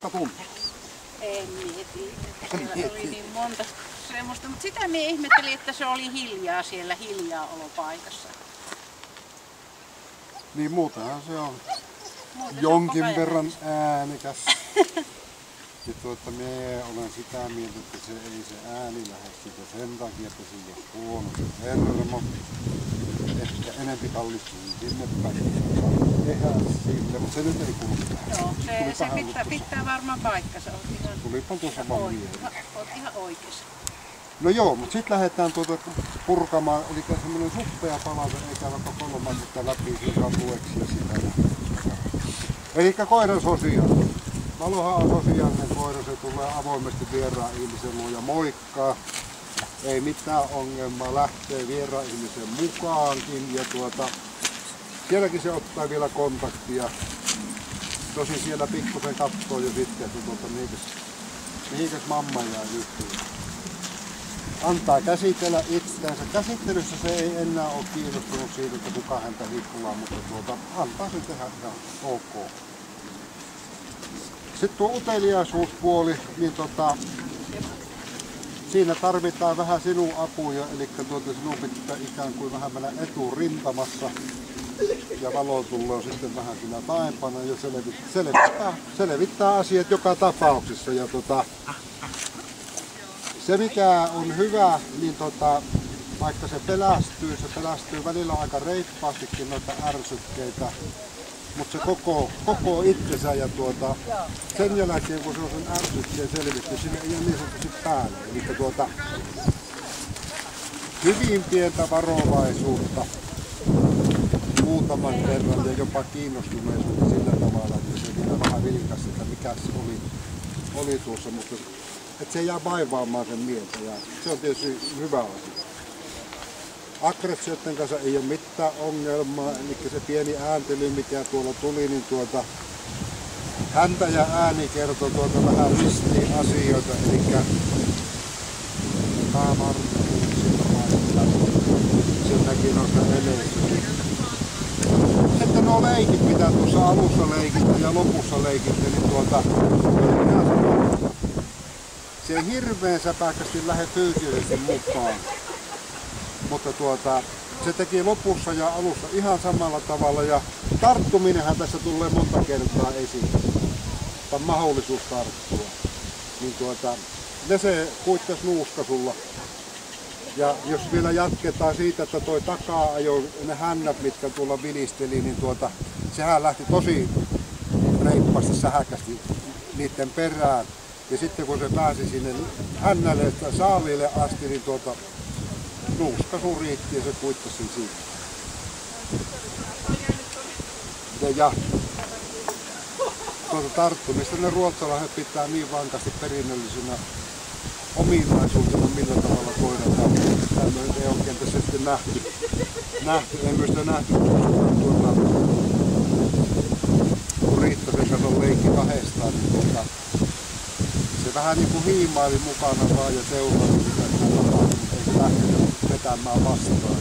Tunne. En mieti. Siellä oli niin monta semmoista, mutta sitä minä ihmettelin, että se oli hiljaa siellä hiljaaolopaikassa. Niin muutenhan se on Muuten jonkin se on verran äänekäs. Ja minä olen sitä mieltä, että se ei se ääni lähde sitä sen takia, että sillä on huono se hermo. Ehkä enempi kallistuisi sinne päin. Tehdä sille, mutta se nyt ei kuulu. Joo, se pitää varmaan paikkansa. Tulipa tuossa vaan mieleen. Olet ihan oikeassa. No joo, mutta sitten lähdetään purkamaan. Oli semmoinen suppea palave, eikä vaikka kolmannetta läpi joka tueksi ja sitä. Elikkä koiran sosiaalinen. Valohan on sosiaalinen koira, se tulee avoimesti vieraan ihmisen luo ja moikkaa. Ei mitään ongelmaa, lähtee vieraan ihmisen mukaankin ja sielläkin se ottaa vielä kontaktia. Tosin siellä pikkusen katsoo jo sitten, että mihinkäs mamma jäi nyt. Antaa käsitellä itseänsä. Käsittelyssä se ei enää ole kiinnostunut siitä, että kuka häntä liikkuu, mutta antaa sen tehdä ihan ok. Sitten tuo uteliaisuuspuoli, niin siinä tarvitaan vähän sinun apuja, eli sinun pitää ikään kuin vähän mennä eturintamassa ja valo tulee sitten vähän siinä taimpana ja selvittää asiat joka tapauksessa. Ja se mikä on hyvä, niin vaikka se pelästyy välillä aika reippaastikin noita ärsykkeitä, mutta se koko itsensä ja sen jälkeen kun se on sen ärsykkeen selvitty, sille ei ole niin sanotusti päälle. Eli hyvin pientä varovaisuutta muutaman kerran ja jopa kiinnostuneisuutta sillä tavalla, että se vielä vähän vilkas, että mikä se oli tuossa, mutta että se jää vaivaamaan sen mieltä ja se on tietysti hyvä asia. Aggressioiden kanssa ei ole mitään ongelmaa, eli se pieni ääntely mikä tuolla tuli, niin häntä ja ääni kertoo vähän ristiin asioita, eli sieltäkin noista eleistä. Sitten nuo leikit, mitä tuossa alussa leikitte ja lopussa leikitte, niin se ei hirveän säpäkästi lähde fyysisesti mukaan. Mutta se teki lopussa ja alussa ihan samalla tavalla ja tarttuminenhan tässä tulee monta kertaa esiin. Tai mahdollisuus tarttua. Niin se kuittasi nuuskasulla. Ja jos vielä jatketaan siitä, että toi takaa ajoi ne hännät, mitkä tuolla vilisteli, niin sehän lähti tosi reippaasti sähäkästi niiden perään. Ja sitten kun se pääsi sinne hännälle tai saaliille asti, niin nuuskasu riitti ja se kuittasi sen siitä. Ja tarttumista ne ruotsalaiset pitää niin vankasti perinnöllisenä ominaisuutena, millä tavalla koira tarttuu. Tämmöinen ei oikein tässä sitten nähty. Ei myös sitä nähty, kun Riittasen kanssa on leikki kahdestaan, niin se vähän niin kuin hiimaili mukana vaan ja seurasi sitä, mutta ei se lähtenyt vetämään vastaan.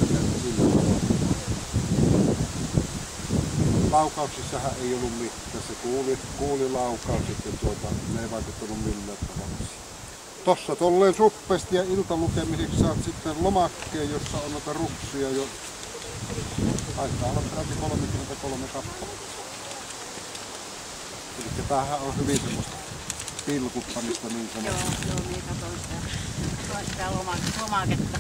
Laukauksissahan ei ollut mitään, se kuuli laukaukset ja ne ei vaikuttanut millään tavalla. Tossa tolleen suppesti ja iltalukemiseksi saat sitten lomakkeen, jossa on noita ruksia jo. Taitaa olla peräti 33 kappaletta. Eli tämähän on hyvin semmoista pilkuttamista niin sanotusti. Joo, niin katsoin sitä lomaketta.